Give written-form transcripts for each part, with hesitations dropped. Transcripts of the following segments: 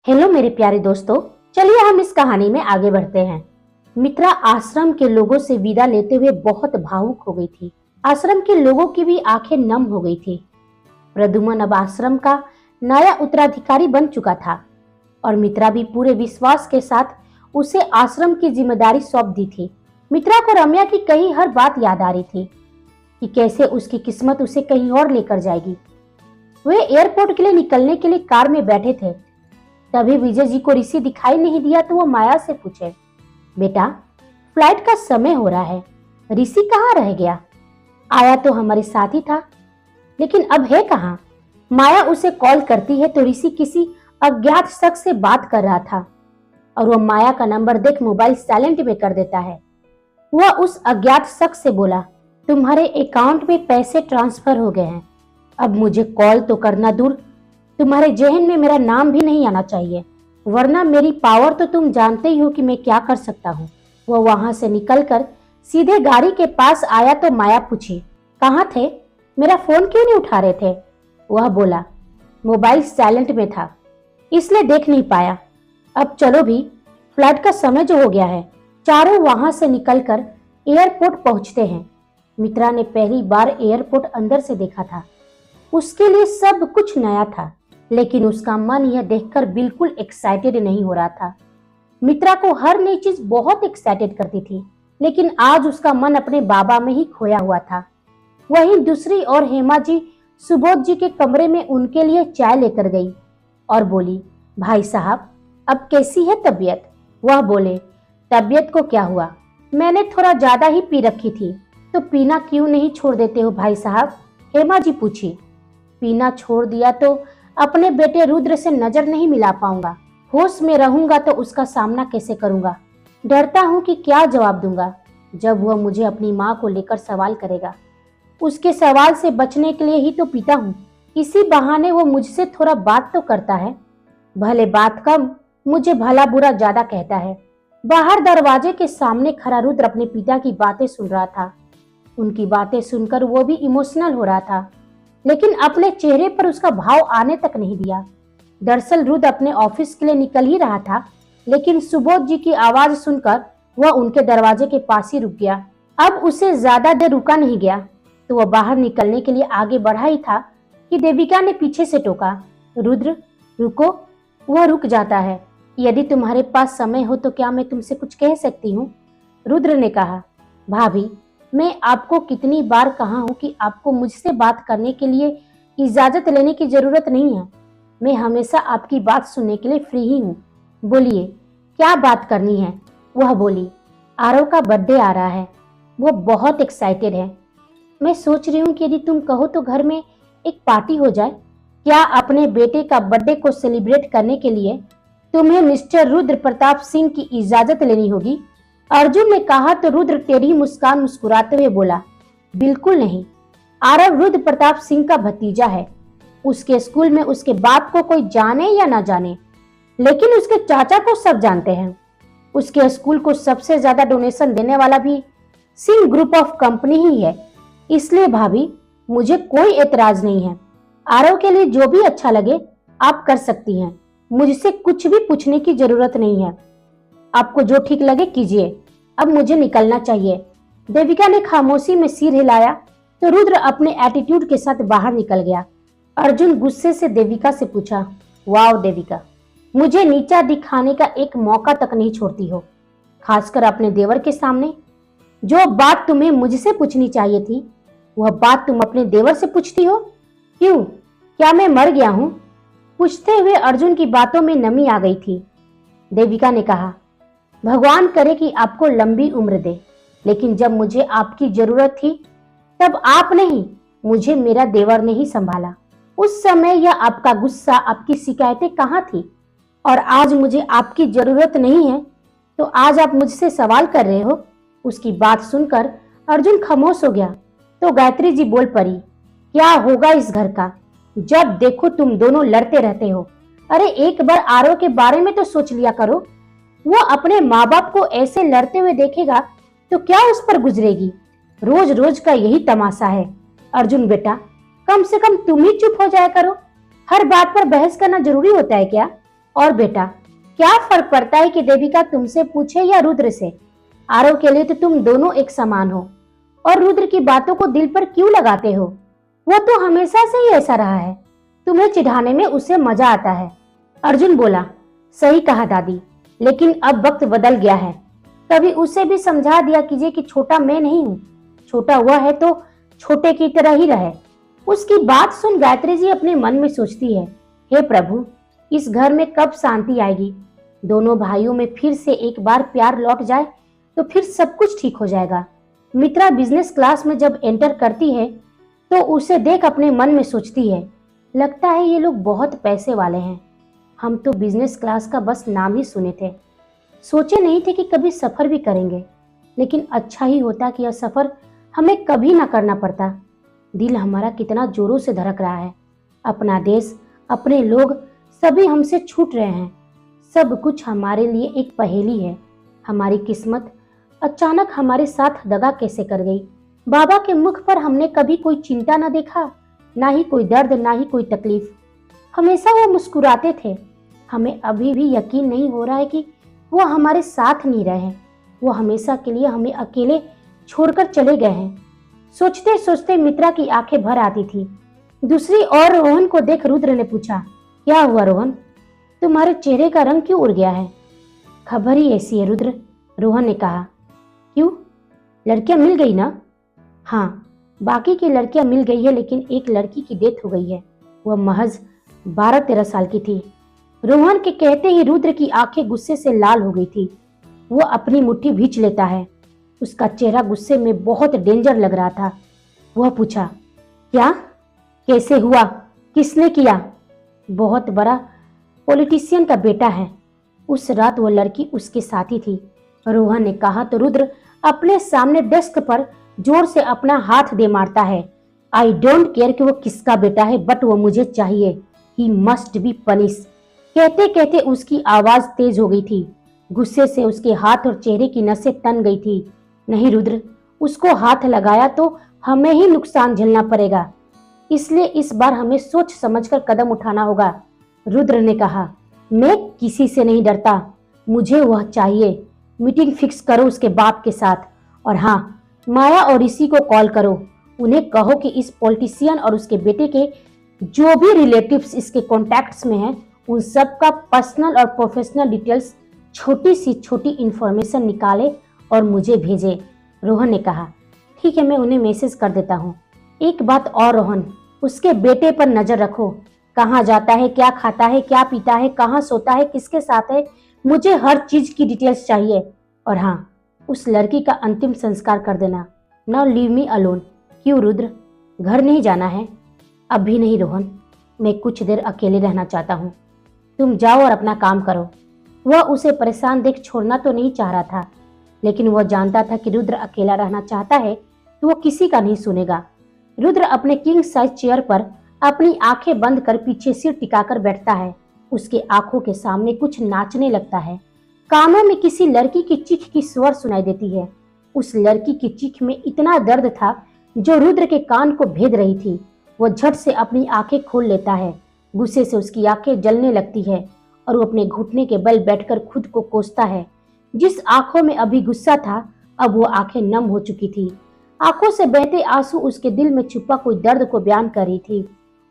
Hello मेरे प्यारे दोस्तों, चलिए हम इस कहानी में आगे बढ़ते हैं। मित्रा आश्रम के लोगों से विदा लेते हुए बहुत भावुक हो गई थी। आश्रम के लोगों की भी आंखें नम हो गई थी। प्रद्युम्न अब आश्रम का नया उत्तराधिकारी बन चुका था और मित्रा भी पूरे विश्वास के साथ उसे आश्रम की जिम्मेदारी सौंप दी थी। मित्रा को रम्या की कही हर बात याद आ रही थी कि कैसे उसकी किस्मत उसे कहीं और लेकर जाएगी। वे एयरपोर्ट के लिए निकलने के लिए कार में बैठे थे। तभी विजय जी को ऋषि दिखाई नहीं दिया तो वो माया से पूछे, बेटा फ्लाइट का समय हो रहा है, ऋषि कहाँ रह गया? आया तो हमारे साथ ही था, लेकिन अब है कहाँ? माया उसे कॉल करती है तो ऋषि किसी अज्ञात शख्स से बात कर रहा था और वह माया का नंबर देख मोबाइल साइलेंट में कर देता है। वह उस अज्ञात शख्स से बोला, तुम्हारे अकाउंट में पैसे ट्रांसफर हो गए हैं। अब मुझे कॉल तो करना दूर, तुम्हारे जहन में मेरा नाम भी नहीं आना चाहिए, वरना मेरी पावर तो तुम जानते ही हो कि मैं क्या कर सकता हूँ। वह वहां से निकलकर सीधे गाड़ी के पास आया तो माया पूछी, कहाँ थे? मेरा फोन क्यों नहीं उठा रहे थे? वह बोला, मोबाइल साइलेंट में था इसलिए देख नहीं पाया। अब चलो भी, फ्लाइट का समय जो हो गया है। चारों वहां से निकलकर एयरपोर्ट पहुंचते हैं। मित्रा ने पहली बार एयरपोर्ट अंदर से देखा था। उसके लिए सब कुछ नया था, लेकिन उसका मन यह देखकर बिल्कुल एक्साइटेड नहीं हो रहा था। मित्रा को हर नई चीज बहुत एक्साइटेड करती थी, लेकिन आज उसका मन अपने बाबा में ही खोया हुआ था। वहीं दूसरी ओर हेमा जी सुबोध जी के कमरे में उनके लिए चाय लेकर गई और बोली, भाई साहब अब कैसी है तबीयत? वह बोले, तबीयत को क्या हुआ, मैंने थोड़ा ज्यादा ही पी रखी थी। तो पीना क्यों नहीं छोड़ देते हो भाई साहब? हेमा जी पूछी। पीना छोड़ दिया तो अपने बेटे रुद्र से नजर नहीं मिला पाऊंगा, होश में रहूंगा तो उसका सामना कैसे करूंगा? डरता हूं कि क्या जवाब दूंगा जब वह मुझे अपनी माँ को लेकर सवाल करेगा। उसके सवाल से बचने के लिए ही तो पीता हूँ। इसी बहाने वो मुझसे थोड़ा बात तो करता है, भले बात कम, मुझे भला बुरा ज्यादा कहता है। बाहर दरवाजे के सामने खड़ा रुद्र अपने पिता की बातें सुन रहा था। उनकी बातें सुनकर वो भी इमोशनल हो रहा था, लेकिन अपने चेहरे पर उसका भाव आने तक नहीं दिया। दरअसल रुद्र अपने ऑफिस के लिए निकल ही रहा था, लेकिन सुबोध जी की आवाज सुनकर वह उनके दरवाजे के पास ही रुक गया। अब उसे ज्यादा देर रुका नहीं गया तो वह बाहर निकलने के लिए आगे बढ़ा ही था कि देविका ने पीछे से टोका, रुद्र रुको। वह रुक जाता है। यदि तुम्हारे पास समय हो तो क्या मैं तुमसे कुछ कह सकती हूँ? रुद्र ने कहा, भाभी मैं आपको कितनी बार कहा हूं कि आपको मुझसे बात करने के लिए इजाजत लेने की जरूरत नहीं है। मैं हमेशा आपकी बात सुनने के लिए फ्री ही हूँ। बोलिए क्या बात करनी है? वह बोली, आरव का बर्थडे आ रहा है, वो बहुत एक्साइटेड है। मैं सोच रही हूँ कि यदि तुम कहो तो घर में एक पार्टी हो जाए। क्या अपने बेटे का बर्थडे को सेलिब्रेट करने के लिए तुम्हें मिस्टर रुद्र प्रताप सिंह की इजाजत लेनी होगी? अर्जुन ने कहा तो रुद्र टेढ़ी मुस्कान मुस्कुराते हुए बोला, बिल्कुल नहीं। आरव रुद्र प्रताप सिंह का भतीजा है। उसके स्कूल में उसके बाप को कोई जाने या ना जाने, लेकिन उसके चाचा को सब जानते हैं। उसके स्कूल को सबसे ज्यादा डोनेशन देने वाला भी सिंह ग्रुप ऑफ कंपनी ही है। इसलिए भाभी मुझे कोई एतराज नहीं है। आरव के लिए जो भी अच्छा लगे आप कर सकती हैं। मुझसे कुछ भी पूछने की जरूरत नहीं है। आपको जो ठीक लगे कीजिए। अब मुझे निकलना चाहिए। देविका ने खामोशी में सिर हिलाया तो रुद्र अपने एटीट्यूड के साथ बाहर निकल गया। अर्जुन गुस्से से देविका से पूछा, वाओ देविका, मुझे नीचा दिखाने का एक मौका तक नहीं छोड़ती हो, खासकर अपने देवर के सामने। जो बात तुम्हें मुझसे पूछनी चाहिए थी वह बात तुम अपने देवर से पूछती हो। क्यों, क्या मैं मर गया हूँ? पूछते हुए अर्जुन की बातों में नमी आ गई थी। देविका ने कहा, भगवान करे कि आपको लंबी उम्र दे, लेकिन जब मुझे आपकी जरूरत थी तब आप नहीं, मुझे मेरा देवर ने ही संभाला। उस समय यह आपका गुस्सा, आपकी शिकायतें कहाँ थी? और आज मुझे आपकी जरूरत नहीं है तो आज आप मुझसे सवाल कर रहे हो? उसकी बात सुनकर अर्जुन खामोश हो गया तो गायत्री जी बोल पड़ी, क्या होगा इस घर का? जब देखो तुम दोनों लड़ते रहते हो। अरे एक बार आरव के बारे में तो सोच लिया करो। वो अपने माँ बाप को ऐसे लड़ते हुए देखेगा तो क्या उस पर गुजरेगी? रोज रोज का यही तमाशा है। अर्जुन बेटा, कम से कम तुम ही चुप हो जाया करो। हर बात पर बहस करना जरूरी होता है क्या? और बेटा, क्या फर्क पड़ता है कि देविका तुमसे पूछे या रुद्र से? आरव के लिए तो तुम दोनों एक समान हो। और रुद्र की बातों को दिल पर क्यों लगाते हो? वो तो हमेशा से ही ऐसा रहा है। तुम्हें चिढ़ाने में उसे मजा आता है। अर्जुन बोला, सही कहा दादी, लेकिन अब वक्त बदल गया है। कभी उसे भी समझा दिया कीजिए कि छोटा मैं नहीं हूँ, छोटा हुआ है तो छोटे की तरह ही रहे। उसकी बात सुन गायत्री जी अपने मन में सोचती है, हे प्रभु, इस घर में कब शांति आएगी? दोनों भाइयों में फिर से एक बार प्यार लौट जाए तो फिर सब कुछ ठीक हो जाएगा। मित्रा बिजनेस क्लास में जब एंटर करती है तो उसे देख अपने मन में सोचती है, लगता है ये लोग बहुत पैसे वाले हैं। हम तो बिजनेस क्लास का बस नाम ही सुने थे, सोचे नहीं थे कि कभी सफर भी करेंगे। लेकिन अच्छा ही होता कि यह सफर हमें कभी ना करना पड़ता। दिल हमारा कितना जोरों से धड़क रहा है। अपना देश, अपने लोग सभी हमसे छूट रहे हैं। सब कुछ हमारे लिए एक पहेली है। हमारी किस्मत अचानक हमारे साथ दगा कैसे कर गई? बाबा के मुख पर हमने कभी कोई चिंता न देखा, ना ही कोई दर्द, ना ही कोई तकलीफ। हमेशा वो मुस्कुराते थे। हमें अभी भी यकीन नहीं हो रहा है कि वो हमारे साथ नहीं रहे। वो हमेशा के लिए हमें अकेले छोड़कर चले गए हैं। सोचते सोचते मित्रा की आंखें भर आती थी। दूसरी ओर रोहन को देख रुद्र ने पूछा, क्या हुआ रोहन, तुम्हारे चेहरे का रंग क्यों उड़ गया है? खबर ही ऐसी है रुद्र, रोहन ने कहा। क्यों, लड़कियां मिल गई ना? हाँ, बाकी की लड़कियां मिल गई है, लेकिन एक लड़की की डेथ हो गई है। वह महज 12-13 साल की थी। रोहन के कहते ही रुद्र की आंखें गुस्से से लाल हो गई थी। वो अपनी मुट्ठी भींच लेता है। उसका चेहरा गुस्से में बहुत डेंजर लग रहा था। वह पूछा, क्या, कैसे हुआ, किसने किया? बहुत बड़ा पॉलिटिशियन का बेटा है। उस रात वो लड़की उसके साथी थी, रोहन ने कहा तो रुद्र अपने सामने डेस्क पर जोर से अपना हाथ दे मारता है। आई डोंट केयर कि वो किसका बेटा है, बट वो मुझे चाहिए। He must be punish. कहते कहते उसकी आवाज तेज हो गई थी। गुस्से से उसके हाथ और चेहरे की नसें तन गई थी। नहीं रुद्र, उसको हाथ लगाया तो हमें ही नुकसान झेलना पड़ेगा, इसलिए इस बार हमें सोच समझकर कदम उठाना होगा। रुद्र ने कहा, मैं किसी से नहीं डरता, मुझे वह चाहिए। मीटिंग फिक्स करो उसके बाप के साथ। और हाँ, माया और ऋषि को कॉल करो। उन्हें कहो कि इस पॉलिटिशियन और उसके बेटे के जो भी रिलेटिव्स इसके कॉन्टैक्ट्स में हैं, उन सब का पर्सनल और प्रोफेशनल डिटेल्स, छोटी सी छोटी इंफॉर्मेशन निकाले और मुझे भेजे। रोहन ने कहा, ठीक है, मैं उन्हें मैसेज कर देता हूँ। एक बात और रोहन, उसके बेटे पर नजर रखो। कहाँ जाता है, क्या खाता है, क्या पीता है, कहाँ सोता है, किसके साथ है, मुझे हर चीज की डिटेल्स चाहिए। और हाँ, उस लड़की का अंतिम संस्कार कर देना। Now leave me alone. क्यों रुद्र, घर नहीं जाना है? अभी नहीं रोहन, मैं कुछ देर अकेले रहना चाहता हूँ। तुम जाओ और अपना काम करो। वह उसे परेशान देख छोड़ना तो नहीं चाह रहा था, लेकिन वह जानता था कि रुद्र अकेला रहना चाहता है तो वो किसी का नहीं सुनेगा। रुद्र अपने किंग साइज चेयर पर अपनी आंखें बंद कर पीछे सिर टिकाकर बैठता है। उसके आंखों के सामने कुछ नाचने लगता है। कानों में किसी लड़की की चीख की स्वर सुनाई देती है। उस लड़की की चीख में इतना दर्द था जो रुद्र के कान को भेद रही थी। वो झट से अपनी आंखें खोल लेता है। गुस्से से उसकी आंखें जलने लगती है और वो अपने घुटने के बल बैठकर खुद को कोसता है। जिस आंखों में अभी गुस्सा था, अब वो आंखें नम हो चुकी थी। आंखों से बहते आंसू उसके दिल में छुपा कोई दर्द को बयान कर रही थी।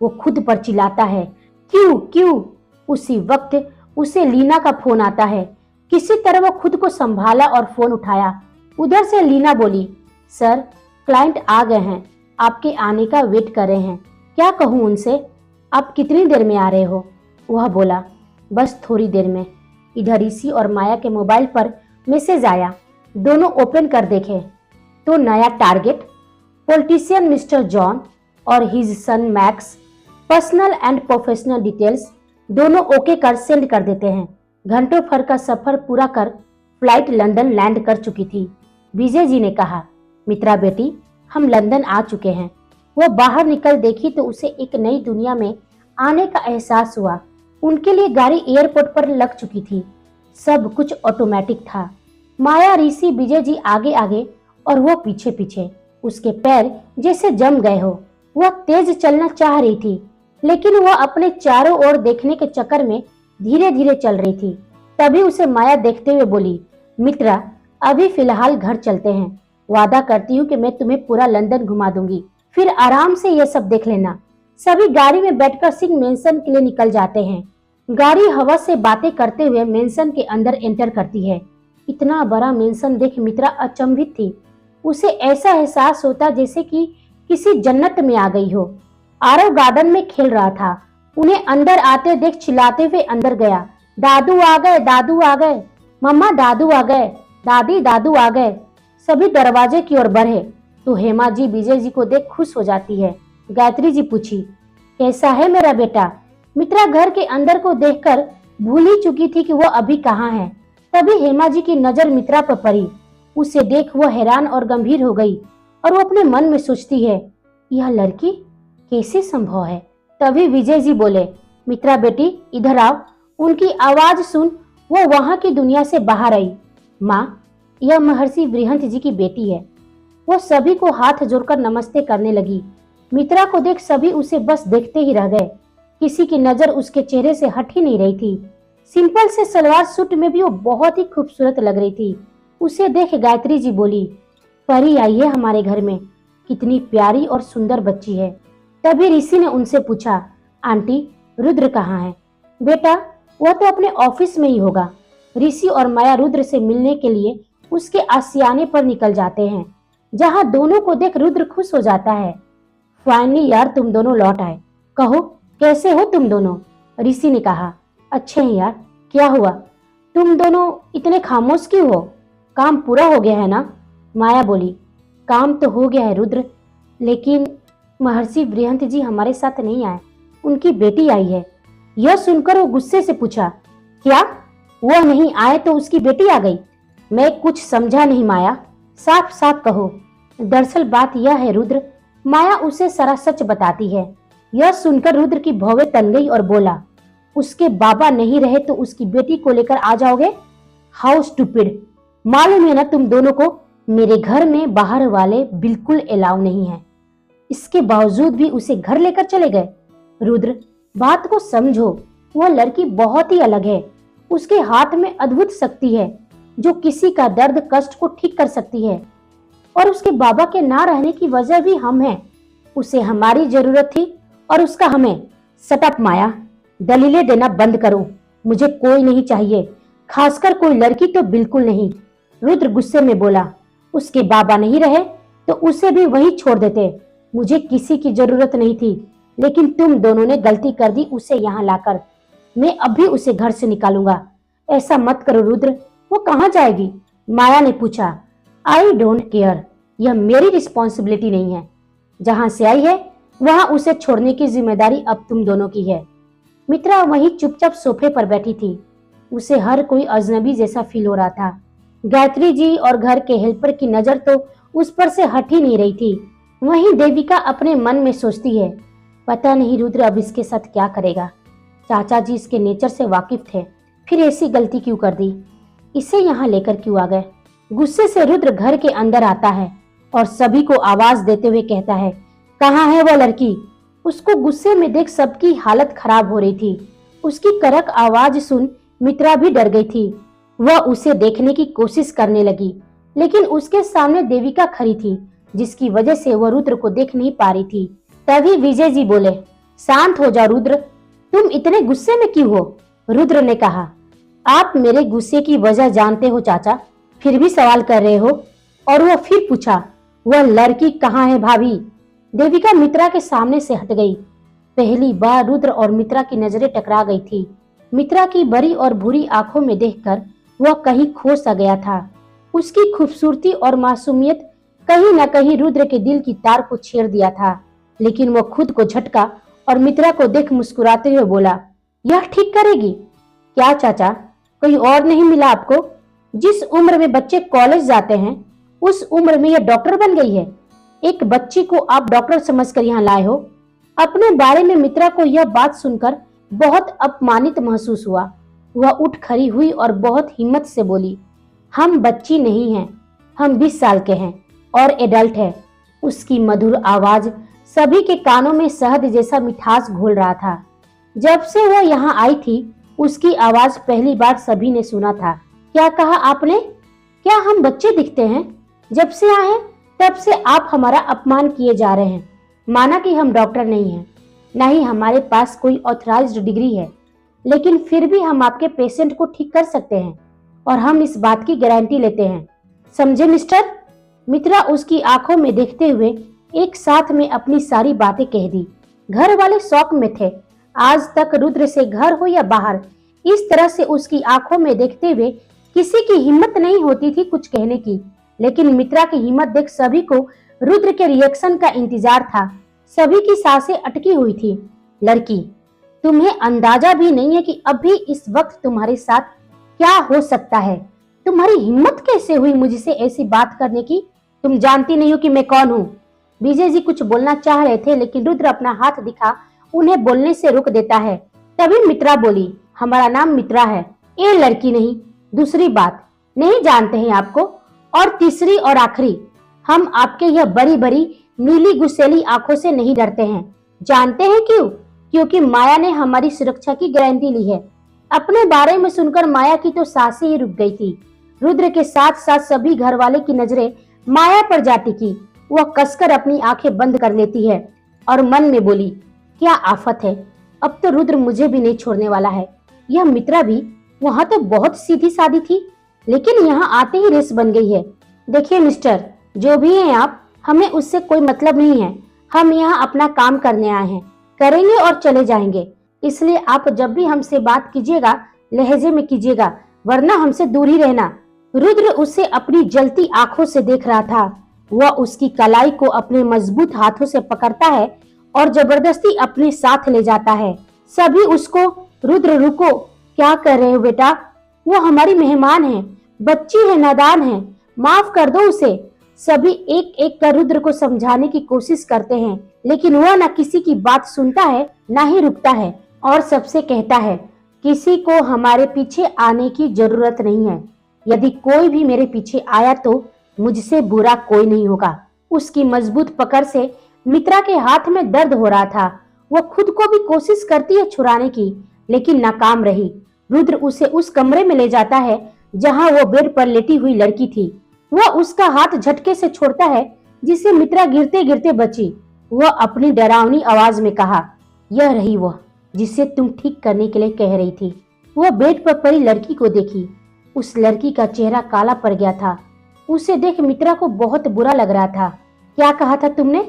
वो खुद पर चिल्लाता है, क्यों क्यों? उसी वक्त उसे लीना का फोन आता है। किसी तरह वो खुद को संभाला और फोन उठाया। उधर से लीना बोली, सर, क्लाइंट आ गए हैं, आपके आने का वेट कर रहे हैं। क्या कहूँ उनसे? आप कितनी देर में आ रहे हो? वह बोला, बस थोड़ी देर में। इधर ऋषि और माया के मोबाइल पर मैसेज आया। दोनों ओपन कर देखे तो नया टारगेट, पॉलिटिशियन मिस्टर जॉन और his son max, personal and professional details दोनों ओके कर सेंड कर देते हैं। घंटों भर का सफर पूरा कर फ्लाइट लंदन लैंड कर चुकी थी। विजय जी ने कहा, मित्रा बेटी, हम लंदन आ चुके हैं। वह बाहर निकल देखी तो उसे एक नई दुनिया में आने का एहसास हुआ। उनके लिए गाड़ी एयरपोर्ट पर लग चुकी थी। सब कुछ ऑटोमेटिक था। माया, ऋषि, विजय जी आगे आगे और वो पीछे पीछे। उसके पैर जैसे जम गए हो। वह तेज चलना चाह रही थी, लेकिन वह अपने चारों ओर देखने के चक्कर में धीरे धीरे चल रही थी। तभी उसे माया देखते हुए बोली, मित्रा, अभी फिलहाल घर चलते हैं। वादा करती हूँ कि मैं तुम्हें पूरा लंदन घुमा दूंगी, फिर आराम से ये सब देख लेना। सभी गाड़ी में बैठकर सिंह मेंशन के लिए निकल जाते हैं। गाड़ी हवा से बातें करते हुए मेंशन के अंदर एंटर करती है। इतना बड़ा मेंशन देख मित्रा अचंभित थी। उसे ऐसा एहसास होता जैसे कि किसी जन्नत में आ गई हो। आरव गार्डन में खेल रहा था। उन्हें अंदर आते देख चिल्लाते हुए अंदर गया, दादू आ गए, दादू आ गए, मम्मा दादू आ गए, दादी दादू आ गए। सभी दरवाजे की ओर बढ़े तो हेमा जी विजय जी को देख खुश हो जाती है। गायत्री जी पूछी, कैसा है मेरा बेटा? मित्रा घर के अंदर को देखकर भूल ही चुकी थी कि वो अभी कहाँ है। तभी हेमा जी की नजर मित्रा पर पड़ी। उसे देख वो हैरान और गंभीर हो गई और वो अपने मन में सोचती है, यह लड़की कैसे संभव है। तभी विजय जी बोले, मित्रा बेटी इधर आओ। उनकी आवाज सुन वो वहां की दुनिया से बाहर आई। माँ, यह महर्षि बृहंत जी की बेटी है। वो सभी को हाथ जोड़कर नमस्ते करने लगी। मित्रा को देख सभी उसे बस देखते ही रह गए। किसी की नजर उसके चेहरे से हट ही नहीं रही थी। सिंपल से सलवार सूट में भी वो बहुत ही खूबसूरत लग रही थी। उसे देख गायत्री जी बोली, परी आई है हमारे घर में, कितनी प्यारी और सुंदर बच्ची है। तभी ऋषि ने उनसे पूछा, आंटी रुद्र कहाँ है? बेटा वह तो अपने ऑफिस में ही होगा। ऋषि और माया रुद्र से मिलने के लिए उसके आशियाने पर निकल जाते हैं, जहां दोनों को देख रुद्र खुश हो जाता है। फाइनली यार तुम दोनों लौट आए। कहो कैसे हो तुम दोनों? ऋषि ने कहा, अच्छे हैं यार। क्या हुआ, तुम दोनों इतने खामोश क्यों हो? काम पूरा हो गया है ना? माया बोली, काम तो हो गया है रुद्र, लेकिन महर्षि बृहंत जी हमारे साथ नहीं आए, उनकी बेटी आई है। यह सुनकर वो गुस्से से पूछा, क्या वह नहीं आए तो उसकी बेटी आ गई? मैं कुछ समझा नहीं माया, साफ साफ कहो। दरअसल बात यह है रुद्र, माया उसे सारा सच बताती है। यह सुनकर रुद्र की भौवें तन गई और बोला, उसके बाबा नहीं रहे तो उसकी बेटी को लेकर आ जाओगे? How stupid. मालूम है ना तुम दोनों को मेरे घर में बाहर वाले बिल्कुल अलाउ नहीं है। इसके बावजूद भी उसे घर लेकर चले गए। रुद्र बात को समझो, वह लड़की बहुत ही अलग है। उसके हाथ में अद्भुत शक्ति है जो किसी का दर्द कष्ट को ठीक कर सकती है। और उसके बाबा के ना रहने की वजह भी हम हैं। उसे हमारी जरूरत थी और उसका हमें। सटअप माया, दलीलें देना बंद करो। मुझे कोई नहीं चाहिए, खासकर कोई लड़की तो बिल्कुल नहीं। रुद्र गुस्से में बोला, उसके बाबा नहीं रहे तो उसे भी वहीं छोड़ देते। मुझे किसी की जरूरत नहीं थी, लेकिन तुम दोनों ने गलती कर दी उसे यहाँ लाकर। मैं अभी उसे घर से निकालूंगा। ऐसा मत करो रुद्र। वो कहाँ जाएगी? माया ने पूछा। आई डोंट केयर, यह मेरी रिस्पॉन्सिबिलिटी नहीं है। जहां से आई है वहां उसे छोड़ने की जिम्मेदारी अब तुम दोनों की है। मित्रा वहीं चुपचाप सोफे पर बैठी थी। उसे हर कोई अजनबी जैसा फील हो रहा था। गायत्री जी और घर के हेल्पर की नजर तो उस पर से हट ही नहीं रही थी। वहीं देविका अपने मन में सोचती है, पता नहीं रुद्र अब इसके साथ क्या करेगा। चाचा जी इसके नेचर से वाकिफ थे, फिर ऐसी गलती क्यों कर दी? इसे यहाँ लेकर क्यों आ गए? गुस्से से रुद्र घर के अंदर आता है और सभी को आवाज देते हुए कहता है, कहाँ है वो लड़की? उसको गुस्से में देख सबकी हालत खराब हो रही थी। उसकी कड़क आवाज सुन मित्रा भी डर गई थी। वह उसे देखने की कोशिश करने लगी, लेकिन उसके सामने देविका खड़ी थी, जिसकी वजह से वह रुद्र को देख नहीं पा रही थी। तभी विजय जी बोले, शांत हो जाओ रुद्र, तुम इतने गुस्से में क्यों हो? रुद्र ने कहा, आप मेरे गुस्से की वजह जानते हो चाचा, फिर भी सवाल कर रहे हो? और वह फिर पूछा, वह लड़की कहाँ है भाभी? देविका मित्रा के सामने से हट गई। पहली बार रुद्र और मित्रा की नजरें टकरा गई थी। मित्रा की बड़ी और बुरी आंखों में देखकर वह कहीं खो सा गया था। उसकी खूबसूरती और मासूमियत कहीं न कहीं रुद्र के दिल की तार को छेड़ दिया था। लेकिन वह खुद को झटका और मित्रा को देख मुस्कुराते हुए बोला, यह ठीक करेगी क्या चाचा? कोई और नहीं मिला आपको? जिस उम्र में बच्चे कॉलेज जाते हैं उस उम्र में यह डॉक्टर बन गई है। एक बच्ची को आप डॉक्टर समझकर यहाँ लाए हो। अपने बारे में मित्रा को यह बात सुनकर बहुत अपमानित महसूस हुआ। वह उठ खड़ी हुई और बहुत हिम्मत से बोली, हम बच्ची नहीं हैं, हम 20 साल के हैं और एडल्ट है। उसकी मधुर आवाज सभी के कानों में शहद जैसा मिठास घोल रहा था। जब से वह यहाँ आई थी उसकी आवाज पहली बार सभी ने सुना था। क्या कहा आपने? क्या हम बच्चे दिखते हैं? जब से आए हैं तब से आप हमारा अपमान किए जा रहे हैं। माना कि हम डॉक्टर नहीं हैं, ना ही हमारे पास कोई ऑथराइज्ड डिग्री है, लेकिन फिर भी हम आपके पेशेंट को ठीक कर सकते हैं और हम इस बात की गारंटी लेते हैं। समझे मिस्टर? मित्रा उसकी आंखों में देखते हुए एक साथ में अपनी सारी बातें कह दी। घर वाले शौक में थे। आज तक रुद्र से घर हो या बाहर, इस तरह से उसकी आंखों में देखते हुए किसी की हिम्मत नहीं होती थी कुछ कहने की। लेकिन मित्रा की हिम्मत देख सभी को रुद्र के रिएक्शन का इंतजार था। सभी की सांसें अटकी हुई थी। लड़की, तुम्हें अंदाजा भी नहीं है कि अभी इस वक्त तुम्हारे साथ क्या हो सकता है। तुम्हारी हिम्मत कैसे हुई मुझसे ऐसी बात करने की? तुम जानती नहीं हो कि मैं कौन हूँ। विजय जी कुछ बोलना चाह रहे थे, लेकिन रुद्र अपना हाथ दिखा उन्हें बोलने से रोक देता है। तभी मित्रा बोली, हमारा नाम मित्रा है, ये लड़की नहीं। दूसरी बात, नहीं जानते हैं आपको। और तीसरी और आखिरी, हम आपके यह बड़ी बड़ी नीली गुस्सेली आंखों से नहीं डरते हैं। जानते हैं क्यों? क्योंकि माया ने हमारी सुरक्षा की गारंटी ली है। अपने बारे में सुनकर माया की तो सांसें ही रुक गई थी। रुद्र के साथ साथ सभी घर वाले की नजरें माया पर जाती थी। वह कसकर अपनी आंखें बंद कर लेती है और मन में बोली, क्या आफत है, अब तो रुद्र मुझे भी नहीं छोड़ने वाला है। यह मित्रा भी वहां तो बहुत सीधी सादी थी, लेकिन यहाँ आते ही रेस बन गई है। देखिए मिस्टर, जो भी हैं आप, हमें उससे कोई मतलब नहीं है। हम यहाँ अपना काम करने आए हैं, करेंगे और चले जाएंगे। इसलिए आप जब भी हमसे बात कीजिएगा लहजे में कीजिएगा, वरना हमसे दूर ही रहना। रुद्र उसे अपनी जलती आंखों से देख रहा था। वह उसकी कलाई को अपने मजबूत हाथों से पकड़ता है और जबरदस्ती अपने साथ ले जाता है। सभी उसको, रुद्र रुको, क्या कर रहे हो बेटा? वो हमारी मेहमान है, बच्ची है, नादान है, माफ कर दो उसे। सभी एक एक कर रुद्र को समझाने की कोशिश करते हैं, लेकिन वह न किसी की बात सुनता है न ही रुकता है और सबसे कहता है, किसी को हमारे पीछे आने की जरूरत नहीं है। यदि कोई भी मेरे पीछे आया तो मुझसे बुरा कोई नहीं होगा। उसकी मजबूत पकड़ से मित्रा के हाथ में दर्द हो रहा था। वह खुद को भी कोशिश करती है छुड़ाने की, लेकिन नाकाम रही। रुद्र उसे उस कमरे में ले जाता है जहां वो बेड पर लेटी हुई लड़की थी। वह उसका हाथ झटके से छोड़ता है, जिससे मित्रा गिरते गिरते बची। वह अपनी डरावनी आवाज में कहा, यह रही वह जिसे तुम ठीक करने के लिए कह रही थी। वह बेड पर पड़ी लड़की को देखी। उस लड़की का चेहरा काला पड़ गया था। उसे देख मित्रा को बहुत बुरा लग रहा था। क्या कहा था तुमने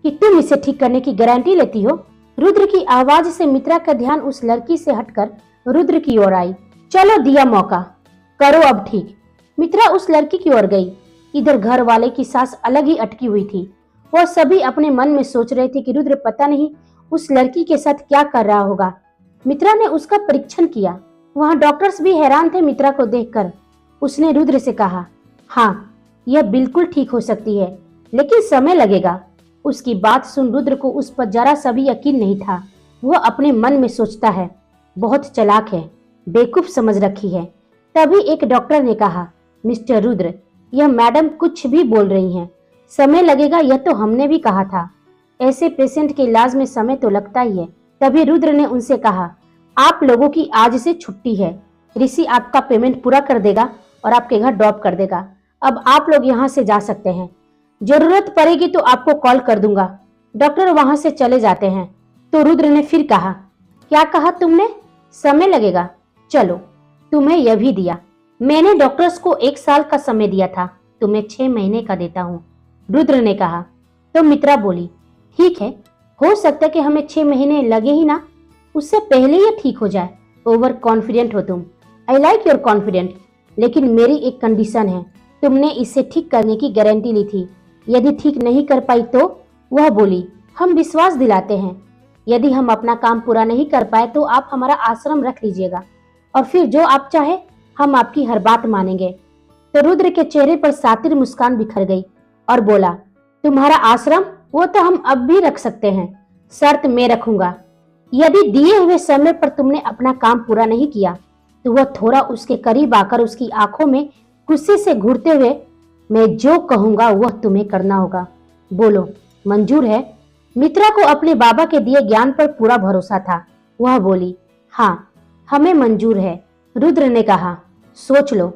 कि तुम इसे ठीक करने की गारंटी लेती हो? रुद्र की आवाज से मित्रा का ध्यान उस लड़की से हटकर रुद्र की ओर आई। चलो दिया मौका, करो अब ठीक। मित्रा उस लड़की की ओर गई। इधर घर वाले की सांस अलग ही अटकी हुई थी। वह सभी अपने मन में सोच रहे थे कि रुद्र पता नहीं उस लड़की के साथ क्या कर रहा होगा। मित्रा ने उसका परीक्षण किया। वहां डॉक्टर्स भी हैरान थे मित्रा को देखकर। उसने रुद्र से कहा, हाँ, यह बिल्कुल ठीक हो सकती है, लेकिन समय लगेगा। उसकी बात सुन रुद्र को उस पर जरा सा भी यकीन नहीं था। वह अपने मन में सोचता है, बहुत चालाक है, बेवकूफ समझ रखी है। तभी एक डॉक्टर ने कहा, मिस्टर रुद्र, यह मैडम कुछ भी बोल रही हैं। समय लगेगा, यह तो हमने भी कहा था। ऐसे पेशेंट के इलाज में समय तो लगता ही है। तभी रुद्र ने उनसे कहा, आप लोगों की आज से छुट्टी है। ऋषि आपका पेमेंट पूरा कर देगा और आपके घर ड्रॉप कर देगा। अब आप लोग यहाँ से जा सकते हैं। जरूरत पड़ेगी तो आपको कॉल कर दूंगा। डॉक्टर वहां से चले जाते हैं। तो रुद्र ने फिर कहा, क्या कहा तुमने? समय लगेगा? चलो, तुम्हें यह भी दिया। मैंने डॉक्टर्स को 1 साल का समय दिया था, तुम्हें 6 महीने का देता हूँ। रुद्र ने कहा। तो मित्रा बोली, ठीक है, हो सकता है कि हमें 6 महीने लगे ही ना, उससे पहले ये ठीक हो जाए। ओवर कॉन्फिडेंट हो तुम। आई लाइक योर कॉन्फिडेंट, लेकिन मेरी एक कंडीशन है। तुमने इसे ठीक करने की गारंटी ली थी, यदि ठीक नहीं कर पाई तो? वह बोली, हम विश्वास दिलाते हैं। यदि हम अपना काम पूरा नहीं कर पाए तो आप हमारा आश्रम रख लीजिएगा, और फिर जो आप चाहे हम आपकी हर बात मानेंगे। तो रुद्र के चेहरे पर सातिर मुस्कान बिखर गई और बोला, तुम्हारा आश्रम? वो तो हम अब भी रख सकते हैं, शर्त मैं रखूंगा। यदि दिए हुए समय पर तुमने अपना काम पूरा नहीं किया तो वह थोड़ा उसके करीब आकर उसकी आंखों में गुस्से से घूरते हुए, मैं जो कहूंगा वह तुम्हें करना होगा, बोलो मंजूर है? मित्रा को अपने बाबा के दिए ज्ञान पर पूरा भरोसा था। वह बोली, हाँ, हमें मंजूर है। रुद्र ने कहा, सोच लो,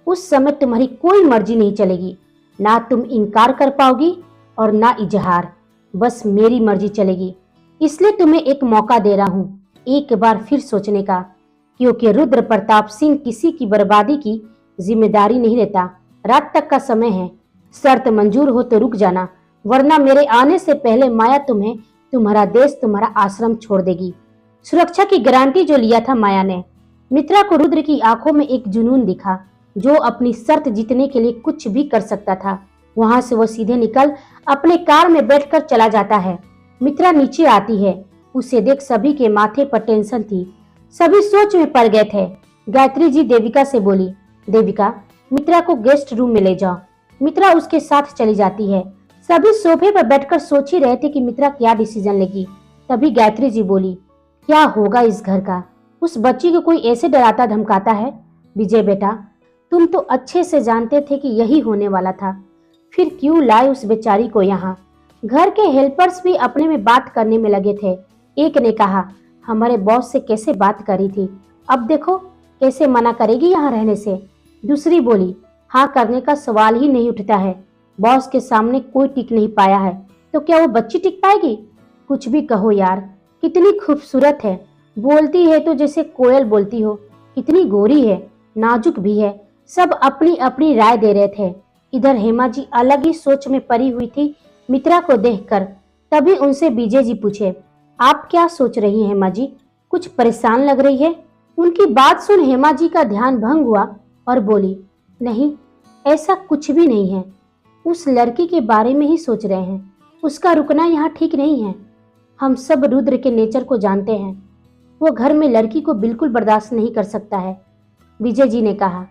उस समय तुम्हारी कोई मर्जी नहीं चलेगी, ना तुम इनकार कर पाओगी और ना इजहार, बस मेरी मर्जी चलेगी। इसलिए तुम्हें एक मौका दे रहा हूं, एक बार फिर सोचने का, क्योंकि रुद्र प्रताप सिंह किसी की बर्बादी की जिम्मेदारी नहीं लेता। रात तक का समय है, शर्त मंजूर हो तो रुक जाना, वरना मेरे आने से पहले माया तुम्हें, तुम्हारा देश, तुम्हारा आश्रम छोड़ देगी। सुरक्षा की गारंटी जो लिया था माया ने। मित्रा को रुद्र की आंखों में एक जुनून दिखा, जो अपनी शर्त जीतने के लिए कुछ भी कर सकता था। वहां से वो सीधे निकल अपने कार में बैठकर चला जाता है। मित्रा नीचे आती है, उसे देख सभी के माथे पर टेंशन थी। सभी सोच में पड़ गए थे। गायत्री जी देविका से बोली, देविका, मित्रा को गेस्ट रूम में ले जाओ। मित्रा उसके साथ चली जाती है। सभी सोफे पर बैठकर सोच ही रहे थे कि मित्रा क्या डिसीजन लेगी। तभी गायत्री जी बोली, क्या होगा इस घर का? उस बच्ची को कोई ऐसे डराता धमकाता है। विजय बेटा, तुम तो अच्छे से जानते थे कि यही होने वाला था, फिर क्यों लाए उस बेचारी को यहाँ? घर के हेल्पर्स भी अपने में बात करने में लगे थे। एक ने कहा, हमारे बॉस से कैसे बात करी थी, अब देखो कैसे मना करेगी यहाँ रहने से। दूसरी बोली, हाँ करने का सवाल ही नहीं उठता है, बॉस के सामने कोई टिक नहीं पाया है, तो क्या वो बच्ची टिक पाएगी? कुछ भी कहो यार, कितनी खूबसूरत है, बोलती है तो जैसे कोयल बोलती हो, कितनी गोरी है, नाजुक भी है। सब अपनी अपनी राय दे रहे थे। इधर हेमा जी अलग ही सोच में पड़ी हुई थी मित्रा को देखकर। तभी उनसे विजय जी पूछे, आप क्या सोच रही हैं हेमा जी? कुछ परेशान लग रही है। उनकी बात सुन हेमा जी का ध्यान भंग हुआ और बोली, नहीं, ऐसा कुछ भी नहीं है, उस लड़की के बारे में ही सोच रहे हैं। उसका रुकना यहाँ ठीक नहीं है। हम सब रुद्र के नेचर को जानते हैं, वो घर में लड़की को बिल्कुल बर्दाश्त नहीं कर सकता है। विजय जी ने कहा,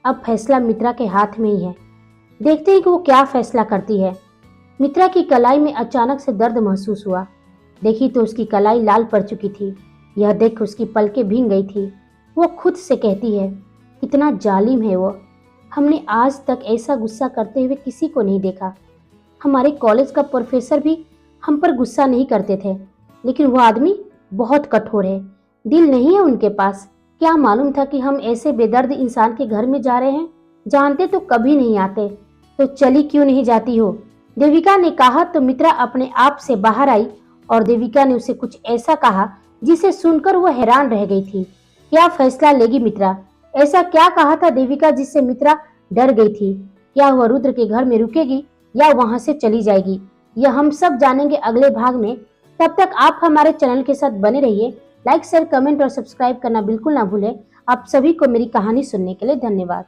अब फैसला मित्रा के हाथ में ही है, देखते हैं कि वो क्या फैसला करती है। मित्रा की कलाई में अचानक से दर्द महसूस हुआ। देखी तो उसकी कलाई लाल पड़ चुकी थी। यह देख उसकी पलकें भीग गई थी। वो खुद से कहती है, कितना जालिम है वो, हमने आज तक ऐसा गुस्सा करते हुए किसी को नहीं देखा। हमारे कॉलेज का प्रोफेसर भी हम पर गुस्सा नहीं करते थे, लेकिन वो आदमी बहुत कठोर है, दिल नहीं है उनके पास। क्या मालूम था कि हम ऐसे बेदर्द इंसान के घर में जा रहे हैं, जानते तो कभी नहीं आते। तो चली क्यों नहीं जाती हो? देविका ने कहा तो मित्रा अपने आप से बाहर आई और देविका ने उसे कुछ ऐसा कहा जिसे सुनकर वो हैरान रह गई थी। क्या फैसला लेगी मित्रा? ऐसा क्या कहा था देविका जिससे मित्रा डर गई थी? क्या वह रुद्र के घर में रुकेगी या वहां से चली जाएगी? यह हम सब जानेंगे अगले भाग में। तब तक आप हमारे चैनल के साथ बने रहिए। लाइक, शेयर, कमेंट और सब्सक्राइब करना बिल्कुल ना भूलें। आप सभी को मेरी कहानी सुनने के लिए धन्यवाद।